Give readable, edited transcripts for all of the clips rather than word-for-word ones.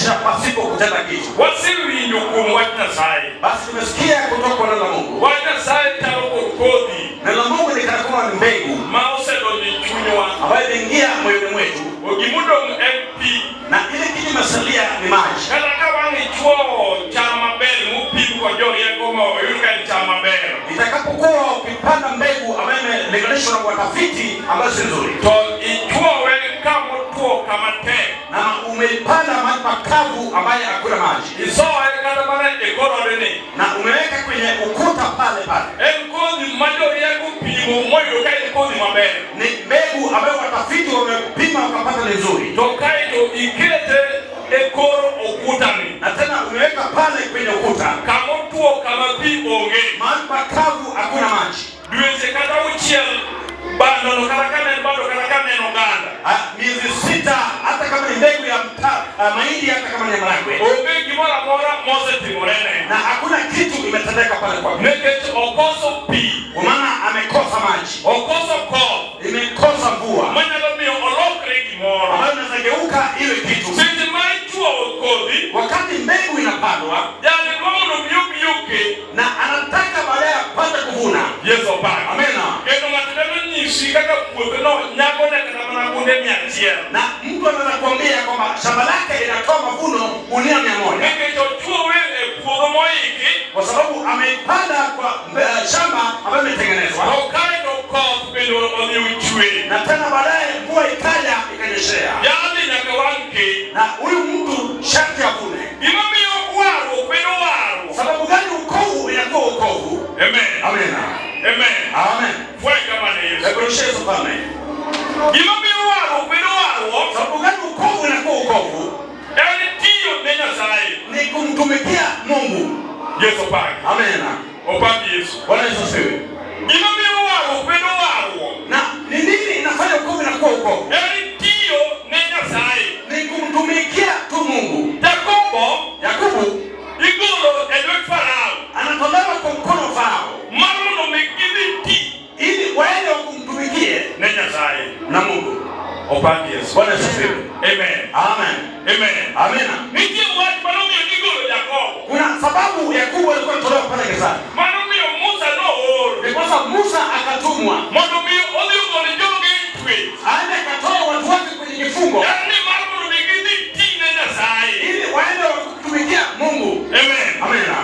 maisha pasipo kutenda kitu. Wasiri nyukumu wajna sai. Basi tumesikia kutoka kwa neno la Mungu. Wajna sai taroko kodi. Neno la Mungu ni kana kwamba ni mbegu. Mause doni chunywa. Ambayo imeingia moyoni mwetu. Ogimudo MP. Na ile kitu masalia ni maji. Kala kawangi chuo chama beli mupibu kwa jori ya koma oyuka ni chama beli. Itakapokuwa ukipanda mbegu ambayo imelinganishwa na watafiti ambayo si nzuri. To ichuo we kama tuo kama te. Na umeipanda mahali pakavu ambaye hakuna maji. Isoa kala bana ekoro deni. Na umeweka kwenye ukuta pale pale. Enkodi majori ya kupimu moyo kai enkodi mabele. Ni mbegu ambayo watafiti wamepima wakapata ni nzuri. Tokai to ikete ekoro okutani. Na tena umeweka pale kwenye ukuta. Kama tuo kama pi onge. Mahali pakavu hakuna maji. Duweze kata uchiel bando no karakane no ganda. Miezi 6 hata kama ni mbegu ya mahindi hata kama ni maharagwe. Obengi mora mose timorene. Na hakuna kitu imetendeka pale kwa Mungu. Nekech okoso pi. Kwa maana amekosa maji. Okoso ko. Imekosa mvua. Mwana lomi olokre kimora. Ambayo inazageuka ile kitu. Sisi maichua okodi. Wakati mbegu inapandwa. Yani kono miyuki. Na anataka baadaye apate kuvuna. Yeso ba. Amena. Kendo matendo nyinshi kaka kuwekeno nyako na kana kunde miatia. Na mtu anaweza kuambia kwamba shamba lake inatoa mavuno gunia 100. Nekecho chuo wewe pugo moiki. Kwa sababu ameipanda kwa shamba ambayo imetengenezwa. Okai no ko pendo oni uchwe. Na tena baadaye mvua ikaja ikanyeshea. Yali nyakawanke. Na huyu mtu sharti avune. Imami waru pendo waru. Sababu gani ukovu inakuwa ukovu? Amen. Amen. Amen. Amen. Fue kama ni Yesu. Ebroshe sopame. Imami waru pendo waru. Sababu gani ukovu inakuwa ukovu? Yani tiyo nenya sai. Ni kumtumikia Mungu. Yesu pake. Amen. Opaki Yesu. Bwana Yesu asifiwe. Imami waru pendo waru. Na ni nini inafanya ukovu inakuwa ukovu? Yani tiyo nenya sai. Ni kumtumikia tu Mungu. Yakobo igolo edwe Farao. Anatolewa kwa mkono wa Farao. Marono mekiditi. Ili waende kumtumikie Nenya sai. na Mungu. Opaki Yesu. Bwana Yesu asifiwe. Amen. Amen. Amen. Amina. Nitie watu marono igolo Yakobo. Kuna sababu Yakobo alikuwa anatolewa pale gerezani. Marono Musa no oro. Ni kwa sababu Musa akatumwa. Marono oligolo joge twe. Aende akatoa watu wake kwenye kifungo. Yani marono mekiditi nenya sai. Ili waende kutumikia Mungu. Amen. Amina.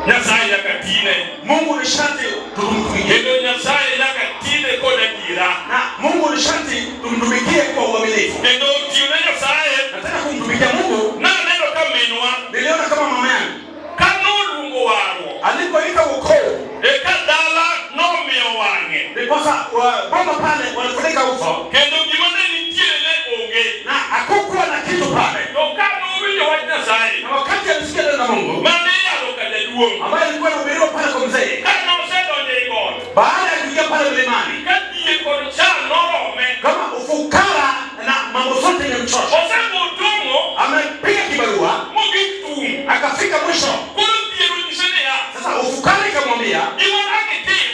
Nyasaye yakatine. Mungu ni sharti tumtumikie. Kendo Nyasaye yakatine koda dira. Na Mungu ni sharti tumtumikie kwa uaminifu. Kendo tiuna Nyasaye. Nataka kumtumikia Mungu. Na neno kamenwa. Niliona kama mama yangu. Kanulungu waro. Alipoita ukoo. Ekadala no mio wange. Ndiposa bomba pale walifunika uso. Kendo gimane nitiele onge. Na hakukuwa na kitu pale. Tokano uwinyo wa Nyasaye. Na wakati alisikia neno la Mungu. Mane yalo kajaduongo. Ambaye alikuwa anahubiriwa pale kwa mzee. Kano sedo nyegot. Baada ya kuingia pale mlimani. Katiye koncha norome. Kama ufukara na mambo zote yamemchosha. Osembo utungo. Amepiga kibarua. Mugitu. Akafika mwisho. Kurutiye rujishenea. Sasa ufukara ikamwambia. Iwanake tim.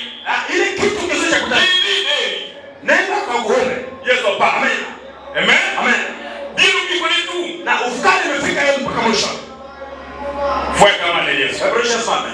Ile kitu kizuri cha kutaka. Nenda kwa kuombe. Yesu pa. Amen. Amen. Amen. Diru kikonitu. Na ufukara imefika yeye mpaka mwisho. Fue kama ni Yesu. Ebroshe sana.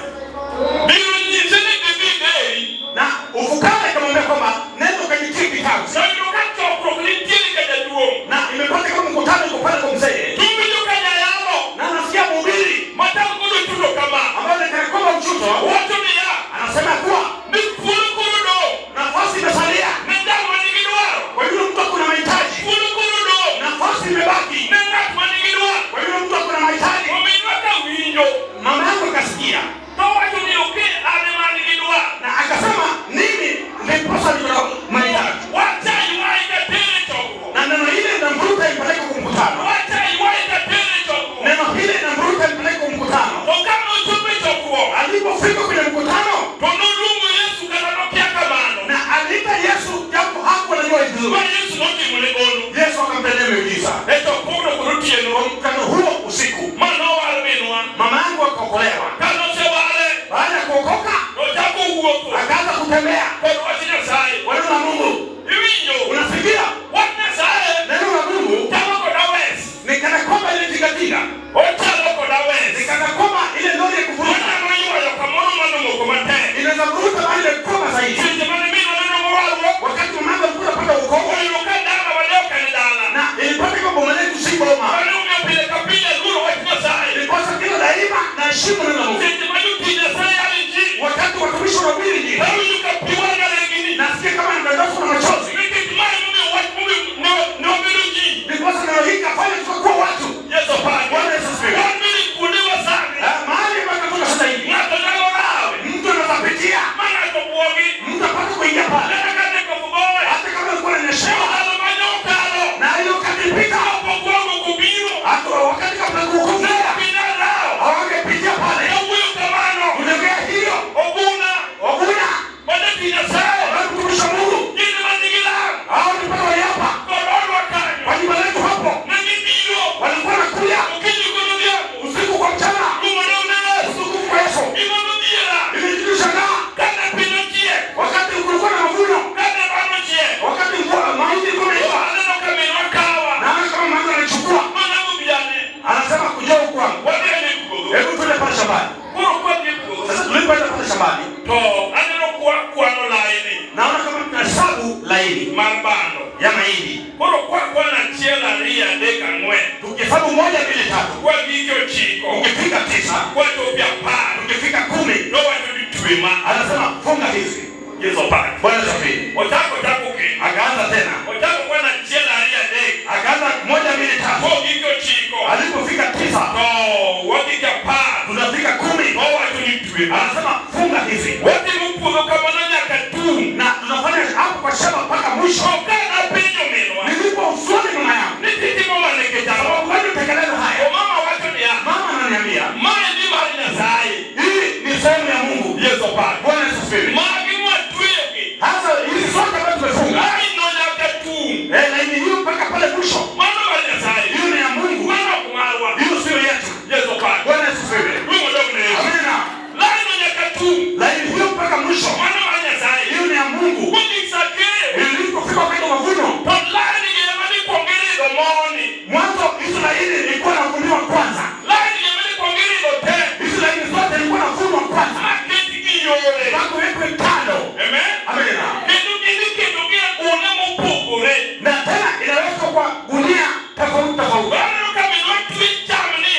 Diru nyisene debidei. Na ufukara ikamwambia kwamba nenda ukajitie kitabu. Sasa kato proklitieni kajaduo. Na imepata kama mkutano uko pale kwa mzee. Tumijo kanya yalo. Na anasikia mhubiri. Matangulo tudo kama. Ambaye kana kwamba mchuto. Watu ni ya. Anasema kuwa Ni kulukurudo. nafasi imesalia. Nenda manigidwaro. Kwa hiyo mtu kuna mahitaji. Kulukurudo. Nafasi imebaki. Nenda manigidwaro. Kwa hiyo mtu kuna mahitaji. Ominwaka winyo. Mama yangu akasikia. To watu ni okay ale manigidwaro. Na akasema nini ndiposa niko mahitaji. Wacha iwaika tele choko. Na neno hili linamvuta impeleke kwa mkutano. Wacha iwaika tele choko. Neno hili linamvuta impeleke kwa mkutano. Tokano tupe choko. Alipofika kwenye mkutano, Tonulungu Yesu kananokia kamano. na aliita Yesu japo hakuwa anajua vizuri. Kwa Yesu noti mulekonu. Yesu akamtendea miujiza. Eto kuno kurutie no. Kwa mkutano huo usiku, Mano walmenwa. mama yangu akaokolewa. Kano se wale. Baada ya kuokoka, Ojabu uopo. akaanza kutembea. Kwa wajina sai. Neno la Mungu. Iwinyo. Unasikia? Wajina sai. Neno la Mungu Tamako na wes. ni kana kwamba ile tingatinga. mbili tatu. Kwa hivyo chiko. Ukifika 9. Kwa topia pa. Ukifika 10. Ndio watu tuwema. Anasema funga hizi. Yeso pa. Bwana asifiwe. Watako ke. Akaanza tena. Watako kwa na chela alia dek. Akaanza 1 2 3. Kwa hivyo chiko. Alipofika 9. Oh, wakija pa. Tunafika 10. Ndio watu tuwema. Anasema funga hizi. Wote mpuzo kama nanya katu. Na tunafanya hapo kwa shamba mpaka mwisho. Kana penyo meno. Nilipo usoni mama yangu. Nititi mama neketa. Kwa nini tekeleza haya? Mama watu ni hapa. Mama ananiambia, mama ni mali na sai. Hii ni sehemu ya Mungu. Yeso pa. Bwana asifiwe. Magi mwatweke. Hasa hizi sote ambazo tumefunga. Ai no ya katu. Na hiyo mpaka pale mwisho. Mama mali na sai. Hiyo ni ya Mungu. Mama kumarwa. Hiyo sio yetu. Yeso pa. Bwana asifiwe. Mungu ndio mwenye. Amina. Lai no ya katu. Lakini hiyo mpaka mwisho. Mama mali na sai. Hiyo ni ya Mungu. Kundi sake. Ilipofika wakati wa mavuno. Lai ni yamani kuongeri domoni. Mwanzo Israeli ilikuwa inavuniwa kwanza. Lai ni yamani kuongeri dote. Israeli zote ilikuwa inavunwa kwanza. Aketi kiyore. Bako wekwe kando. Amen. Amina. Kidugia kuona mpukure. Na tena inawekwa kwa gunia tofauti tofauti. Bado kama ni watu wichamni.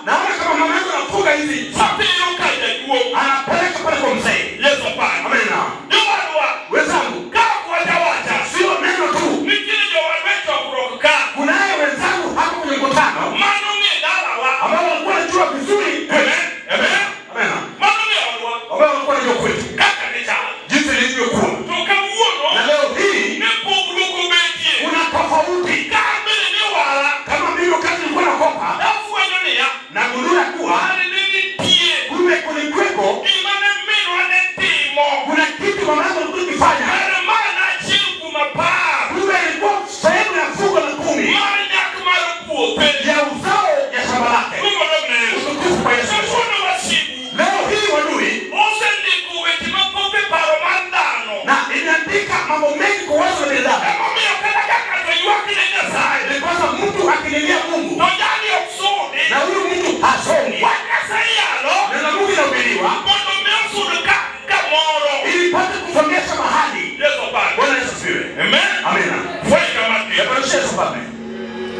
Naona kama mama yangu anafunga hizi. Sapiro kaja kuo. Anapeleka pale kwa mzee. Yeso pa. Amina. Jowarwa. Wenzangu, Kaa kuwacha. sio neno tu. Nikini jowarwetu wa kuroka. Kunaye wenzangu hapo kwenye mkutano Manu ngedala wa. ambao walikuwa wanajua vizuri. Amen. Amen. Amina. Manu ngedala. Ambao walikuwa wanajua kwetu. Kaka nicha. Jinsi ilivyokuwa. Toka uono. Na leo hii Nepo uluku betie. kuna tofauti. Kamele ni wala. Kama mimi wakati nilikuwa nakopa Dafu wenye ya. na gundua kuwa Hali nini tie. kumbe kulikuwepo Imane minu ane timo. kuna kitu mama yangu alikuwa akifanya. Kare mana chilku mapaa. Kumbe ilikuwa sehemu ya fungu la 10 Mari nyakumara puope. ya uzao ya shamba lake. Mungu ndio Utukufu kwa Yesu. Sasa wasibu. Leo hii wadui Ose ndiku wetima pope paro mandano. na inaandika mambo mengi kwa watu wa binadamu. Kama mimi ukataka kujua kile nyasai. Ni kwanza mtu akililia Mungu Nojani okusudi. na huyu mtu hasoni. Wanyasai yalo. Neno Mungu inahubiriwa Mondo meusuru kamoro. ili pate kusongesha mahali. Yeso bana. Bwana Yesu asifiwe. Amen. Amina. Foi kama kia. Yabarushe sababu.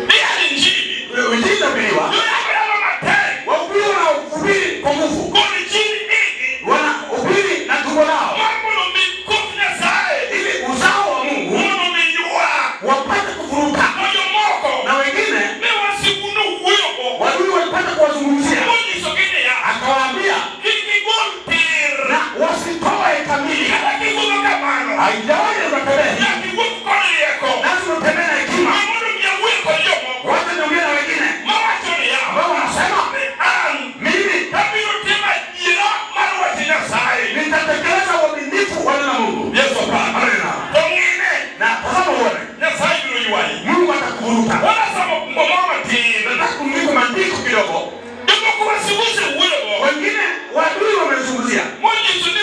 Dia ni njini. Injili inahubiriwa. Ndio yako matei. Wahubiri wanahubiri kwa nguvu. Koni chini hiki. Wanahubiri na tumbo lao Mambo no mikufnya sae. ili uzao wa Mungu Mono miyua. wapate kuvuruka. Moyo moko. Na wengine Mewa sikunu uweko. wadui walipata kuwazungumzia. Moni sokene ya. Akawaambia Kiki gontir. na wasitoe kamili. Kala kikuzo kamano. Haijawahi unatembea. Ya kikuzo kone yako. Lazima utembee na hekima. Mamono miyaweko liyo moko. Wacha niongee na wengine Mawacho ni ya. ambao wanasema mimi Kabino tema jira maruwa tina sae. nitatekeleza uaminifu wa neno la Mungu. Yeso pa. Amina. Tongine. Na tazama uone. Ya sae bilo yuwai. Mungu atakuvuruta. Wana sama mbomama tini. Nataka kumliko maandiko kidogo. Ndimo kuwa siwuzi uwebo. Wengine wadui wamezungumzia. Mwenye suni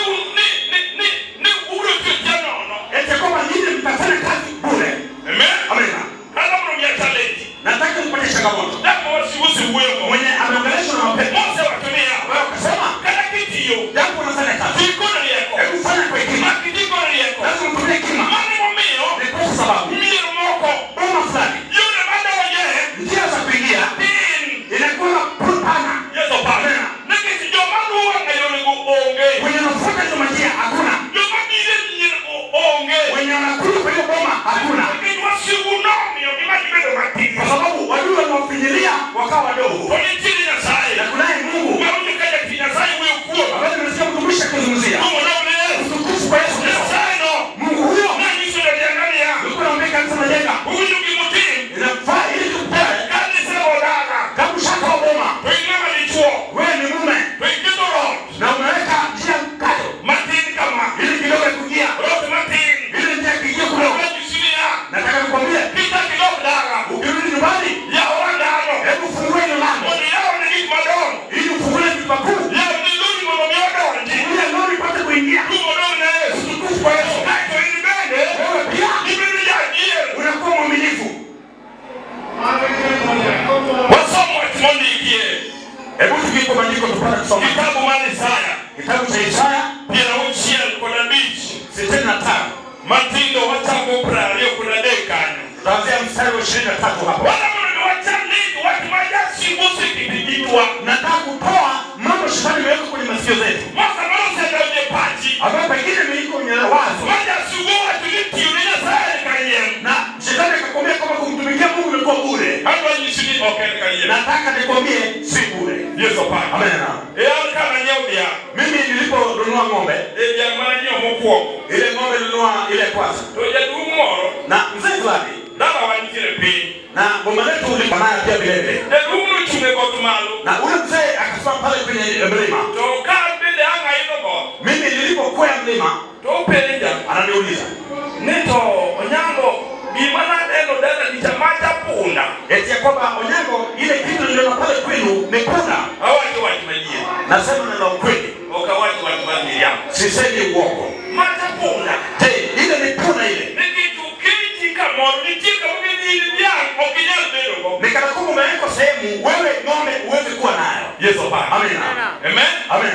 ure kujano no. Ete kwamba nyinyi mtafanya kazi bure. Amen. Amina. Kala mno ya challenge. Nataka nipate changamoto. Ndimo wa siwuzi uwebo. Mwenye ameongeleshwa na mapepo. Mose watumia. Wewe ukasema Kala kiti yo. jambo unafanya kazi. Tikono liyeko. Hebu fanya kwa hekima. Makitikono liyeko. Lazima utumie hekima. Mani momio. Ni kwa sababu Miru moko. boma fulani Yule manda waje. njia za kuingia Tin. inakuwa na pana. Yeso pa. Amina. Niki jo manu wanga yole go onge. Wenye wanafuata hizo njia hakuna. Jo mabile nyir onge. Wenye wanakuja kwa hiyo boma hakuna. Kwa siku nomi yo imani bedo matiki. Kwa sababu wadui wanawafinyilia wakawa wadogo. Kwenye chini na sae. Na kunaye Mungu Mwenye kaja kinya sae wewe kuo. ambaye nimesikia mtumishi akizungumzia. Mungu na ule. Utukufu kwa Yesu Kristo. Sae no. Mungu huyo Na niso ya diangalia. yuko anaambia kanisa majenga. Huyu kimutim. Inafaa ili tukupewe Kani sebo daga. kama shaka wa boma. Wengine ni chuo. Wewe ni mume Wengine road. na unaweka njia kando Martin kama. ili kidogo kujia. Road Martin. Ili njia kijia kidogo. Kujisilia. Nataka nikwambie Pita kidogo daga. ukirudi nyumbani Ya wanda ano. hebu fungue ile lango Mwenye yao ni kitu madono. ili ufungue vitu vikuu. Ya ni luli mwono miodo. Ile lori ipate kuingia. Mungu na ule. Utukufu kwa Yesu. Kaito ili bende. Wewe pia Ibili ya jie. unakuwa mwaminifu. Wasomo atimundi ikie. Hebu tukipo maandiko tupate kusoma. Kitabu mali saya. Kitabu cha Isaya Pia na uchiel kuna bichi. 65. Matindo wachango prario kuna dekanyo. Kuanzia mstari wa 23 hapo. Wala mwana wachali watu majasi mie si bure. Yesu pa. Amen. Kana nyaudia. Mimi niliponunua ng'ombe, Ya mwana mkuu. ile ng'ombe nilinunua ile kwanza. Toja dumoro. Na mzee fulani. Dada wanitire pi. Na ng'ombe letu ulipana pia vile vile. Dumu chume kwa tumalo. Na ule mzee akasimama pale kwenye mlima. Toka mbele anga hizo bo. Mimi nilipokwea mlima, topelija ananiuliza, "Nito Onyango, bimana neno dada ni chamacha punda." eti ya kwamba Onyango, ile kitu niliona pale kwenu ni punda. Hawati wajimajie. Nasema neno ukweli. Okawati wajimajie. Sisemi uongo. Macha punda. Ile ni punda ile. Nikana kama umewekwa sehemu wewe ng'ombe uweze kuwa nayo. Yesu pa. Amen. Amen. Amen.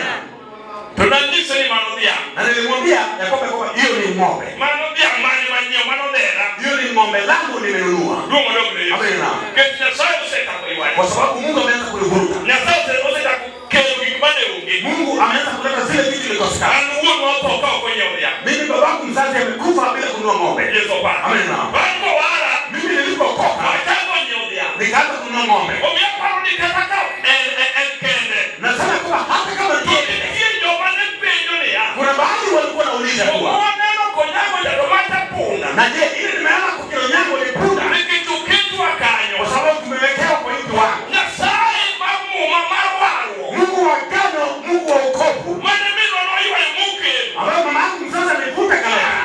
Tunandisa ni manodia. Na nilimwambia ya kwamba hiyo ni ng'ombe. Manodia mani manyo manodera. Hiyo ni ng'ombe langu nimenunua. Dumo ndio. Amen. Kesho sasa useta kwa iwani. Kwa sababu Mungu ameanza kulivuruga. Na sasa useta kero kibane unge. Mungu ameanza kuleta zile vitu zilikosekana. Anuo hapo kwa kwenye ulia. Mimi babangu mzazi amekufa bila kununua ng'ombe. Yesu pa. Amen. Bako wala mimi nilipokoka nikaanza kununua ng'ombe. Nasema kwamba hata kama kuna baadhi walikuwa nauliza kuwa na je, ile nimeona kwa Onyango ni punda? Kwa sababu tumewekewa kwa hiyo wangu. Mungu wa agano, Mungu wa wokovu. Ambaye mama yangu mzazi amevuta kalenda.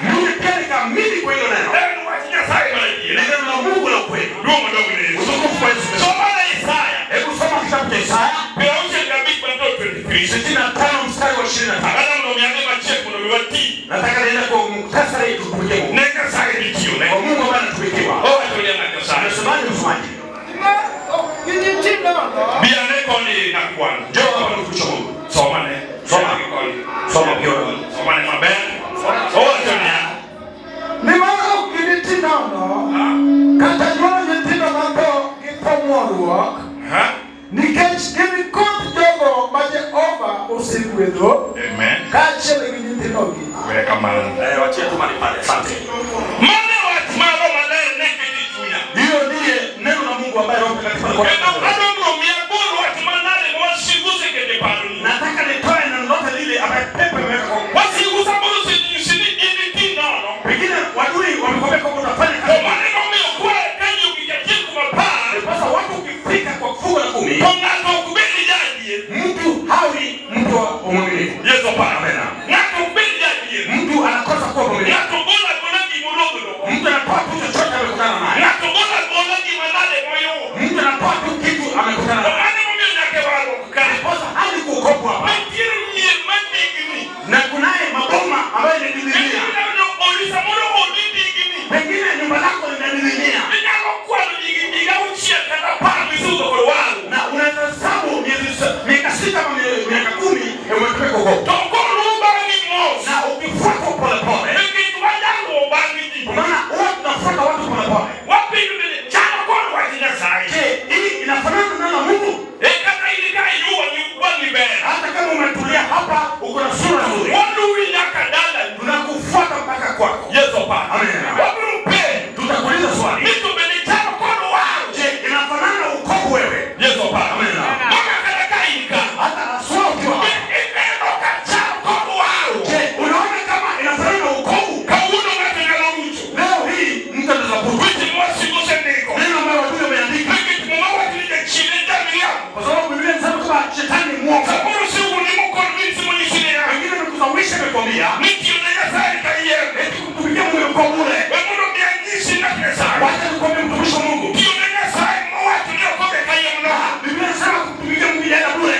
Mimi pia nikamini kwa hiyo neno. Neno la Mungu la kweli. Utukufu kwa Yesu. Hebu soma kitabu cha Isaya 65 mstari wa 25. Nataka niende kwa muktasari tukupigie Mungu. Kwa Mungu ambaye anatumikiwa. Anasemaje msomaji? Njoo hapa nikupishe Mungu. Soma kiona. Ni mara ukinitinono kata nyuolo nyithindo matho githomuoruok nikech gin koth jogo ma Jehova osegwedho kaachiel gi nyithindogi. Wachia tu mali pale. Asante. Hiyo ndiye neno la Mungu ambaye Roho Mtakatifu alikuwa nataka nitoe neno lote lile ambaye pepo imeweka kwa pengine wadui wamekwambia kwamba utafanya kazi. Sasa watu ukifika kwa fungu la 10 mtu hawi mtu wa mwaminifu. Amen. Mtu anakosa kuwa mwaminifu. Mtu anatoa tu chochote amekutana naye. Mtu anatoa tu kitu amekutana naye. Sasa hadi kukopwa hapa. Na kunaye maboma ambayo inadidimia. Pengine nyumba lako linadidimia. Na unahesabu miaka 6 au miaka 10 umepewa huko. Na ukifuata pole pole. Maana watu tunafuata watu pole pole. Je, hii inafanana na Mungu? Hata kama umetulia hapa uko na sura nzuri. Tunakufuata mpaka kwako. Amen. Tutakuuliza swali. Je, inafanana na ukovu wewe? Amen. Hata aswa ukiwa hapa. Je, unaona kama inafanana na ukovu? Leo hii mtu anaweza kutuiti neno ambalo watu wameandika. Kwa sababu Biblia inasema kwamba shetani ni mwongo. Wengine wamekuzawisha wamekwambia eti kutumikia Mungu kwa bure. Wacha nikwambie mtumishi wa Mungu. Biblia inasema kutumikia Mungu ya bure.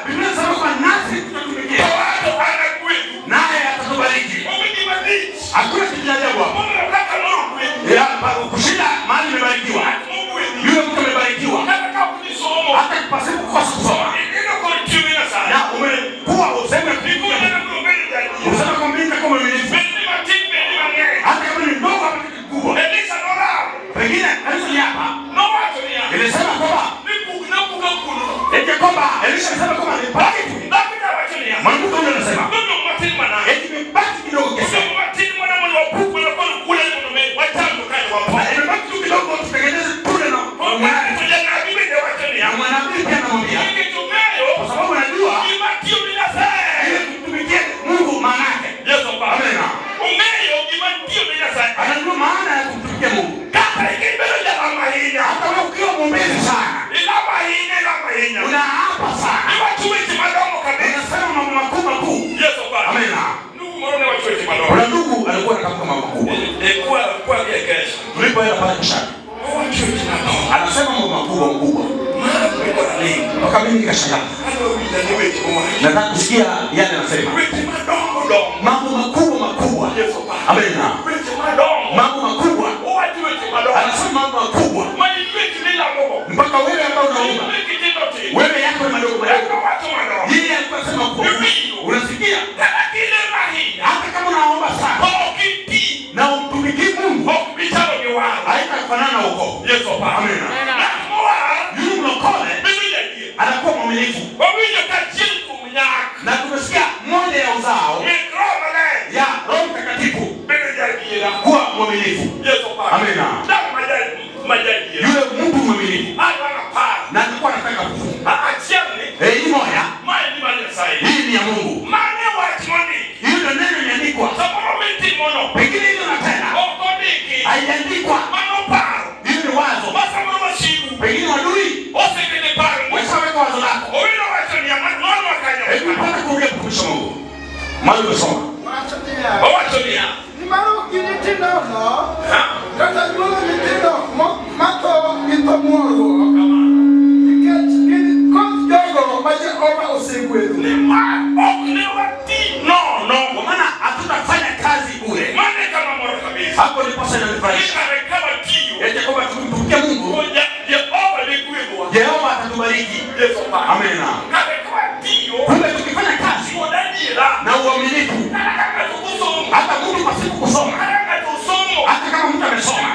Biblia inasema kwa nasi tutatumikia. Naye atatubariki. Hakuna kitu cha ajabu hapo. Kushinda mahali nimebarikiwa. Yule mtu amebarikiwa. Hata pasipo kukosa kusoma. Na umekuwa useme useme kwa mimi kama mwaminifu. Hata kama ni ndogo hapa kikubwa. Pengine kanisa hapa. Ilisema kwamba eti kwamba Elisha alisema kwamba ni baki tu. Mungu ndio anasema. Eti ni baki kidogo kesho. Imebaki tu kidogo tutengeneze mpaka mimi nikashangaa. Nataka kusikia yale anasema. Mambo makubwa makubwa. Amen. Mambo makubwa. Anasema mambo makubwa. Mpaka wewe ambao unaomba. Wewe yako ni madogo madogo. Yeye alikuwa anasema kwa. Unasikia? Hata kama unaomba sana. Na umtumikie Mungu. Haitafanana huko. Amen. Yule mlokole anakuwa mwaminifu. Na tumesikia moja ya uzao ya Roho Mtakatifu kuwa mwaminifu. Amen. Yule mtu mwaminifu na alikuwa anataka kufunga. Hii moja. Hii ni ya Mungu. Hii ndio neno limeandikwa. Pengine hilo na tena. Haijaandikwa. Hii ni wazo. Pengine wadui. Washaweka wazo lako. Hebu pata kuongea kukumisha Mungu. Mali umesoma. Ni mara ukinitenda no. Kata jua nitendo mato nitomoro. Nikachini kot jogo maji over usigwedu. No. Kwa maana hatutafanya kazi bure. Hapo ndipo sasa inanifurahisha. Yaje kwamba tumtumikie Mungu. Yehova atatubariki. Amen. Kumbe tukifanya kazi na uaminifu, hata mtu pasipo kusoma, hata kama mtu amesoma,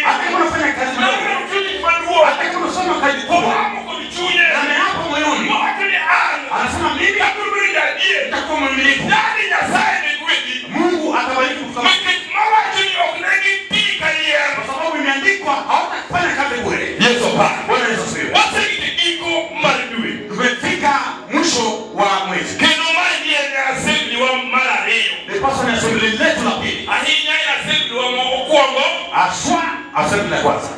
hata kama unafanya kazi ndogo, hata kama unasoma kazi kubwa, na ameapa moyoni, anasema mimi nitakuwa mwaminifu. Mungu atabariki kutoka. Kwa sababu imeandikwa hautakufanya kazi bure. Bwana Yesu asifiwe. Tumefika mwisho wa mwezi. Ndipo ni assembly letu la pili. Aswa assembly la kwanza.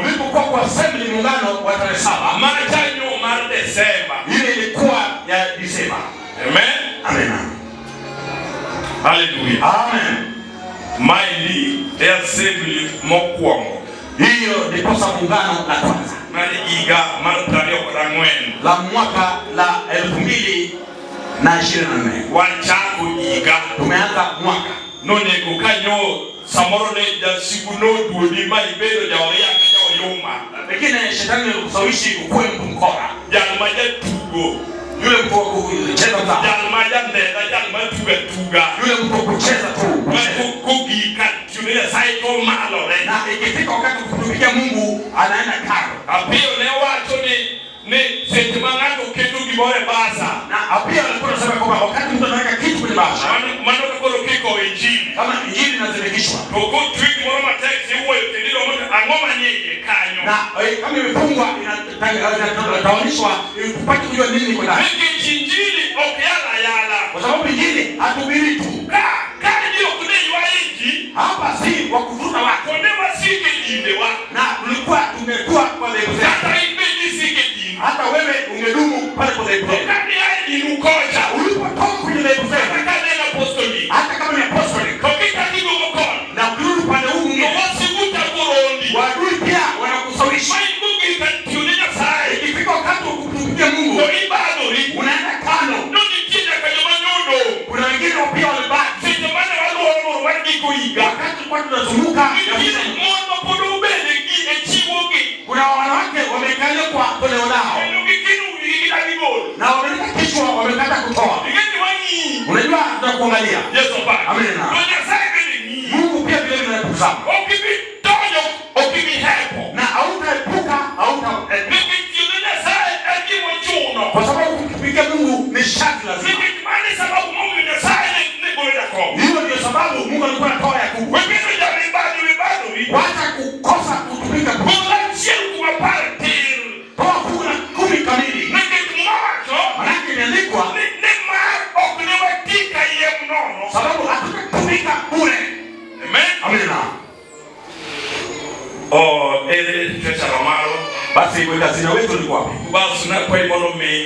Ulipokuwa kwa assembly muungano wa tarehe 7. Ile ilikuwa ya Disemba. Amen. Hallelujah. Amen. Maili ya assembly mokuongo. Hiyo ndipo muungano la kwanza. La mwaka la 2024. Tumeanza mwaka. None kukanyo samoro ne ja siku no duoni maibero ja oya kanya oyoma. Pekine shetani alikushawishi ukue mtu mkora. Jalmaja tugo. Yule mtu wa kucheza tu. Jalmaja ndenda jalmaja tuga. Yule mtu wa kucheza tu. Kugika tunile saiko malo. Na ikifika wakati kutumikia Mungu anaenda karo. Apio ne wacho ni setimangano kitu gibore basa. Na apio alikuwa anasema kwamba wakati mtu anaweka kitu kwenye basa, maana kolo kiko injili. Kama injili inazindikishwa. Toko twiki mwana text huo ndilo angoma nyeye kanyo. Na kama imefungwa inatawanishwa tupate kujua nini iko ndani. Injili okiala yala. Kwa sababu injili hatubiri tu. Ndio kuna yuaiji. Hapa si wa kuvuta watu. Kondewa sike dindewa. Na tumekuwa kwa dhehebu zetu. Hata wewe ungedumu pale kwa dhehebu zetu. Ulipotoka kwenye dhehebu zetu. Hata kama ni apostoli. Na ukirudi upande huu mwingine. Wadui pia wanakushawishi. Ikifika wakati wa kutumikia Mungu, unaenda kando. Kuna wengine pia walibaki. Wakati kwa tunazunguka, kuna wanawake wamekalia kwa toleo lao. Na wameleta kichwa wamekata kutoa. Unajua tunakuangalia. Amen. Mungu pia vile vile anatuzama. Na hautaepuka, kwa sababu kutumikia Mungu ni sharti lazima. Hiyo ndio sababu Mungu alikuwa anatoa Yakobo. Wacha kukosa kutumika kwa toa fungu la 10 kamili. Maana imeandikwa sababu hatukutumika bure. Amen. Ele trecha romaro basi kwa kazi na wetu ni wapi? Basi na kwa ibono me